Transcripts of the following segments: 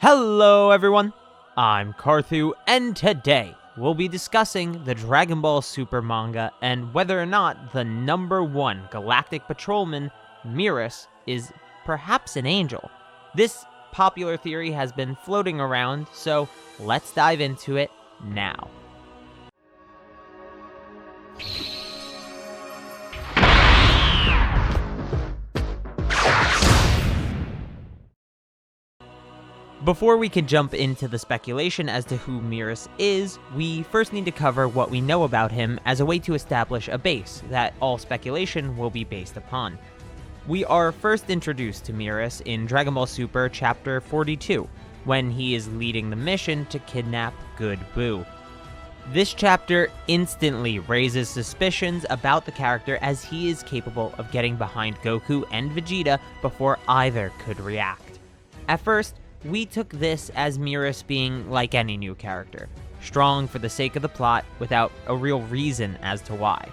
Hello everyone, I'm Carthu, and today we'll be discussing the Dragon Ball Super Manga and whether or not the #1 Galactic Patrolman, Merus, is perhaps an angel. This popular theory has been floating around, so let's dive into it now. Before we can jump into the speculation as to who Merus is, we first need to cover what we know about him as a way to establish a base that all speculation will be based upon. We are first introduced to Merus in Dragon Ball Super Chapter 42, when he is leading the mission to kidnap Good Buu. This chapter instantly raises suspicions about the character as he is capable of getting behind Goku and Vegeta before either could react. At first, we took this as Merus being like any new character, strong for the sake of the plot without a real reason as to why.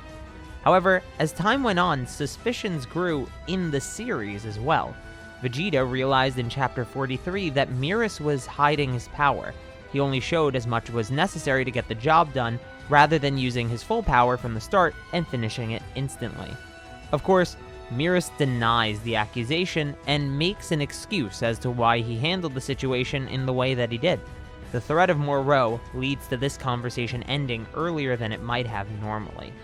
However, as time went on, suspicions grew in the series as well. Vegeta realized in Chapter 43 that Merus was hiding his power. He only showed as much was necessary to get the job done, rather than using his full power from the start and finishing it instantly. Of course, Merus denies the accusation and makes an excuse as to why he handled the situation in the way that he did. The threat of Moreau leads to this conversation ending earlier than it might have normally.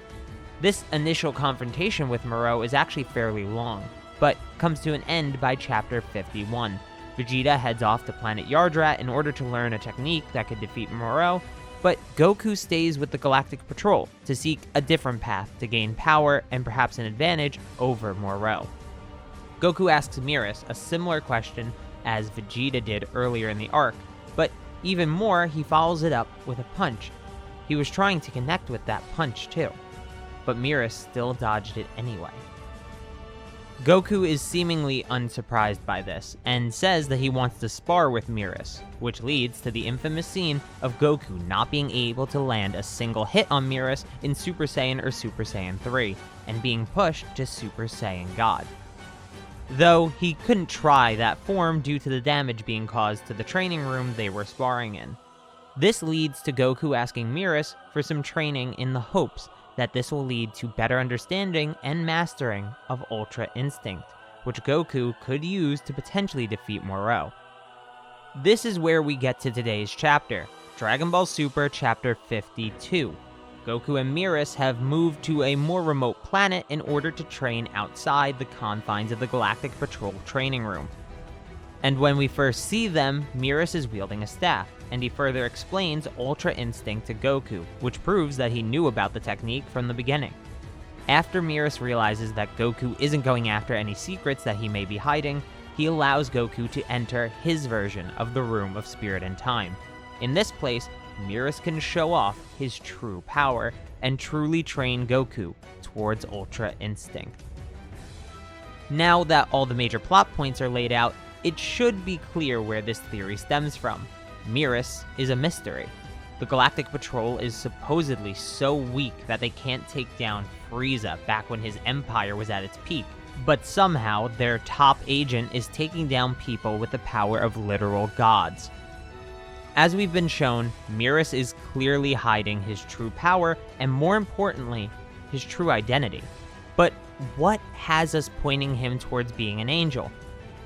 This initial confrontation with Moreau is actually fairly long, but comes to an end by Chapter 51. Vegeta heads off to planet Yardrat in order to learn a technique that could defeat Moreau, but Goku stays with the Galactic Patrol to seek a different path to gain power and perhaps an advantage over Moreau. Goku asks Merus a similar question as Vegeta did earlier in the arc, but even more, he follows it up with a punch. He was trying to connect with that punch too, but Merus still dodged it anyway. Goku is seemingly unsurprised by this, and says that he wants to spar with Merus, which leads to the infamous scene of Goku not being able to land a single hit on Merus in Super Saiyan or Super Saiyan 3, and being pushed to Super Saiyan God. Though he couldn't try that form due to the damage being caused to the training room they were sparring in. This leads to Goku asking Merus for some training in the hopes that this will lead to better understanding and mastering of Ultra Instinct, which Goku could use to potentially defeat Moreau. This is where we get to today's chapter, Dragon Ball Super Chapter 52. Goku and Merus have moved to a more remote planet in order to train outside the confines of the Galactic Patrol training room. And when we first see them, Merus is wielding a staff, and he further explains Ultra Instinct to Goku, which proves that he knew about the technique from the beginning. After Merus realizes that Goku isn't going after any secrets that he may be hiding, he allows Goku to enter his version of the Room of Spirit and Time. In this place, Merus can show off his true power and truly train Goku towards Ultra Instinct. Now that all the major plot points are laid out, it should be clear where this theory stems from. Merus is a mystery. The Galactic Patrol is supposedly so weak that they can't take down Frieza back when his empire was at its peak, but somehow their top agent is taking down people with the power of literal gods. As we've been shown, Merus is clearly hiding his true power and, more importantly, his true identity. But what has us pointing him towards being an angel?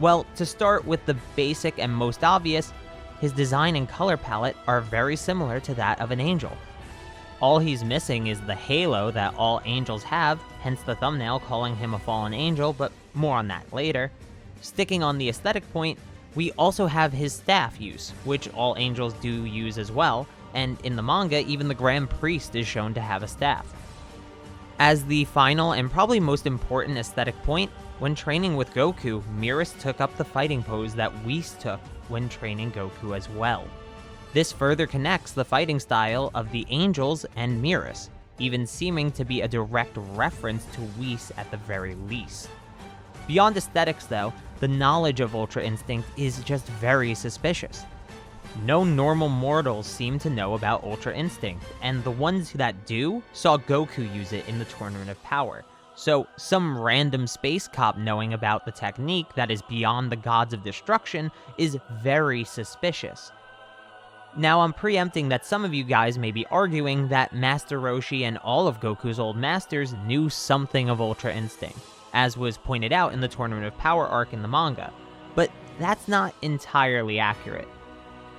Well, to start with the basic and most obvious, his design and color palette are very similar to that of an angel. All he's missing is the halo that all angels have, hence the thumbnail calling him a fallen angel, but more on that later. Sticking on the aesthetic point, we also have his staff use, which all angels do use as well, and in the manga, even the Grand Priest is shown to have a staff. As the final and probably most important aesthetic point, when training with Goku, Merus took up the fighting pose that Whis took when training Goku as well. This further connects the fighting style of the angels and Merus, even seeming to be a direct reference to Whis at the very least. Beyond aesthetics though, the knowledge of Ultra Instinct is just very suspicious. No normal mortals seem to know about Ultra Instinct, and the ones that do saw Goku use it in the Tournament of Power, So some random space cop knowing about the technique that is beyond the gods of destruction is very suspicious. Now, I'm preempting that some of you guys may be arguing that Master Roshi and all of Goku's old masters knew something of Ultra Instinct, as was pointed out in the Tournament of Power arc in the manga, but that's not entirely accurate.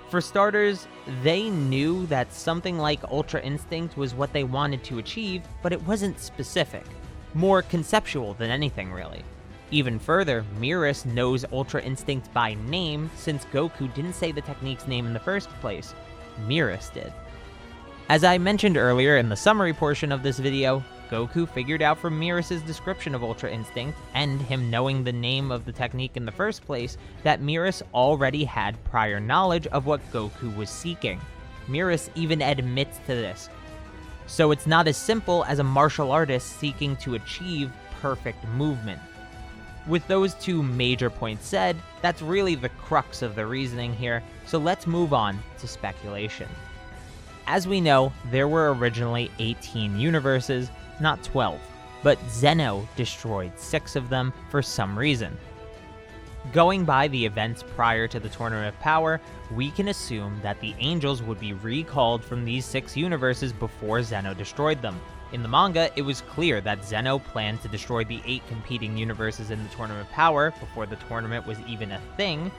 For starters, they knew that something like Ultra Instinct was what they wanted to achieve, but it wasn't specific. More conceptual than anything, really. Even further, Merus knows Ultra Instinct by name since Goku didn't say the technique's name in the first place. Merus did. As I mentioned earlier in the summary portion of this video, Goku figured out from Merus' description of Ultra Instinct, and him knowing the name of the technique in the first place, that Merus already had prior knowledge of what Goku was seeking. Merus even admits to this. So it's not as simple as a martial artist seeking to achieve perfect movement. With those two major points said, that's really the crux of the reasoning here, so let's move on to speculation. As we know, there were originally 18 universes, not 12, but Zeno destroyed 6 of them for some reason. Going by the events prior to the Tournament of Power, we can assume that the angels would be recalled from these 6 universes before Zeno destroyed them. In the manga, it was clear that Zeno planned to destroy the 8 competing universes in the Tournament of Power before the tournament was even a thing,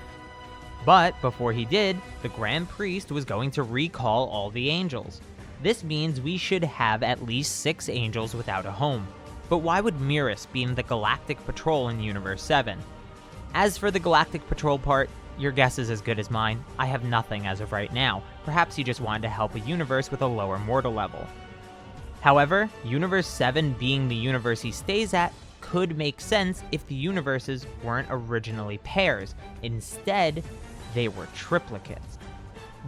but before he did, the Grand Priest was going to recall all the angels. This means we should have at least 6 angels without a home. But why would Merus be in the Galactic Patrol in Universe 7? As for the Galactic Patrol part, your guess is as good as mine. I have nothing as of right now. Perhaps he just wanted to help a universe with a lower mortal level. However, Universe 7 being the universe he stays at could make sense if the universes weren't originally pairs. Instead, they were triplicates.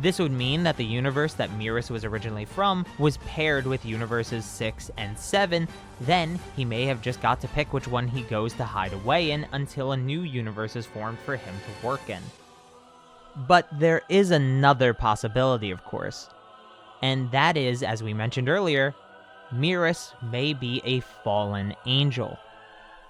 This would mean that the universe that Merus was originally from was paired with universes 6 and 7, then he may have just got to pick which one he goes to hide away in until a new universe is formed for him to work in. But there is another possibility, of course, and that is, as we mentioned earlier, Merus may be a fallen angel.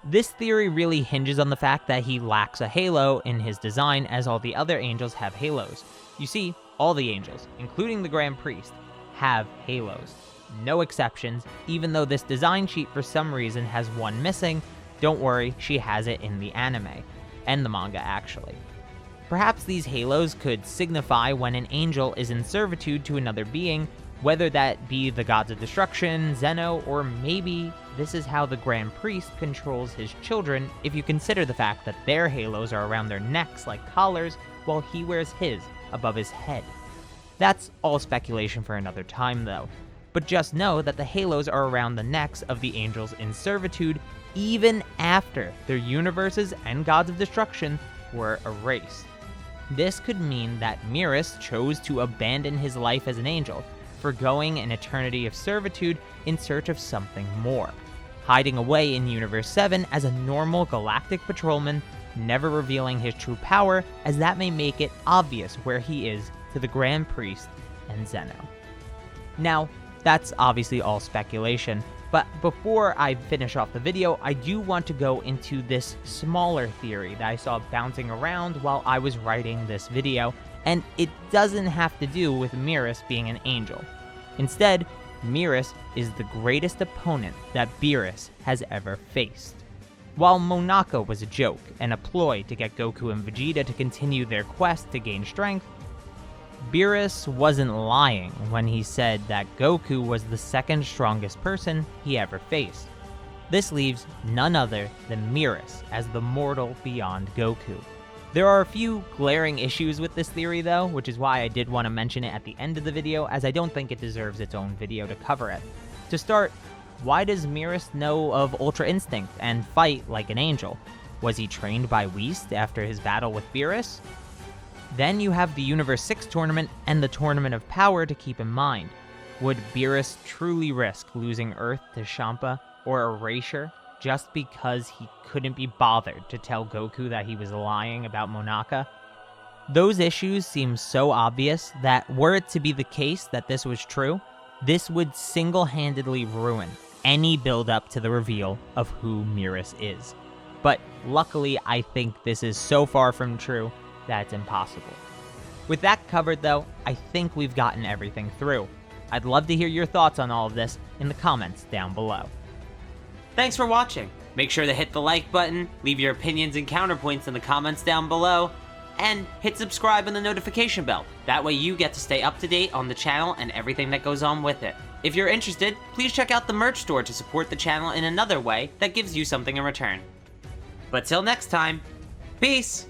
This theory really hinges on the fact that he lacks a halo in his design, as all the other angels have halos. You see, all the angels, including the Grand Priest, have halos. No exceptions, even though this design sheet for some reason has one missing. Don't worry, she has it in the anime, and the manga actually. Perhaps these halos could signify when an angel is in servitude to another being, whether that be the gods of destruction, Zeno, or maybe this is how the Grand Priest controls his children if you consider the fact that their halos are around their necks like collars, while he wears his above his head. That's all speculation for another time though, but just know that the halos are around the necks of the angels in servitude even after their universes and gods of destruction were erased. This could mean that Merus chose to abandon his life as an angel, forgoing an eternity of servitude in search of something more, hiding away in Universe 7 as a normal Galactic Patrolman, never revealing his true power, as that may make it obvious where he is to the Grand Priest and Zeno. Now, that's obviously all speculation, but before I finish off the video, I do want to go into this smaller theory that I saw bouncing around while I was writing this video, and it doesn't have to do with Merus being an angel. Instead, Merus is the greatest opponent that Beerus has ever faced. While Monaka was a joke and a ploy to get Goku and Vegeta to continue their quest to gain strength, Beerus wasn't lying when he said that Goku was the second strongest person he ever faced. This leaves none other than Merus as the mortal beyond Goku. There are a few glaring issues with this theory though, which is why I did want to mention it at the end of the video, as I don't think it deserves its own video to cover it. To start, why does Merus know of Ultra Instinct and fight like an angel? Was he trained by Whis after his battle with Beerus? Then you have the Universe 6 tournament and the Tournament of Power to keep in mind. Would Beerus truly risk losing Earth to Champa or Erasure just because he couldn't be bothered to tell Goku that he was lying about Monaka? Those issues seem so obvious that were it to be the case that this was true, this would single-handedly ruin any build up to the reveal of who Merus is. But luckily, I think this is so far from true that it's impossible. With that covered though, I think we've gotten everything through. I'd love to hear your thoughts on all of this in the comments down below. Thanks for watching. Make sure to hit the like button, leave your opinions and counterpoints in the comments down below, and hit subscribe and the notification bell. That way you get to stay up to date on the channel and everything that goes on with it. If you're interested, please check out the merch store to support the channel in another way that gives you something in return. But till next time, peace!